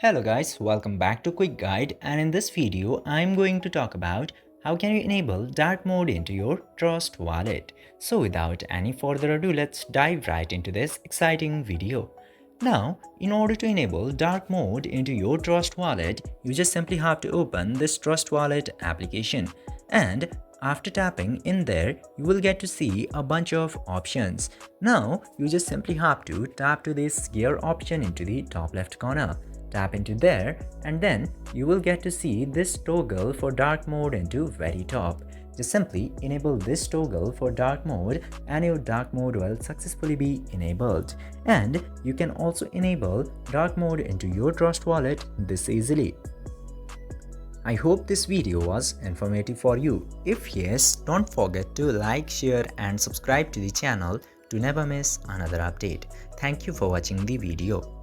Hello guys, welcome back to Quick Guide, and in this video I'm going to talk about how can you enable dark mode into your Trust wallet. So without any further ado, let's dive right into this exciting video. Now, in order to enable dark mode into your Trust wallet, you just simply have to open this Trust wallet application, and after tapping in there, you will get to see a bunch of options. Now, you just simply have to tap to this gear option into the top left corner. Tap into there, and then you will get to see this toggle for dark mode into very top. Just simply enable this toggle for dark mode and your dark mode will successfully be enabled. And you can also enable dark mode into your Trust wallet this easily. I hope this video was informative for you. If yes, don't forget to like, share and subscribe to the channel to never miss another update. Thank you for watching the video.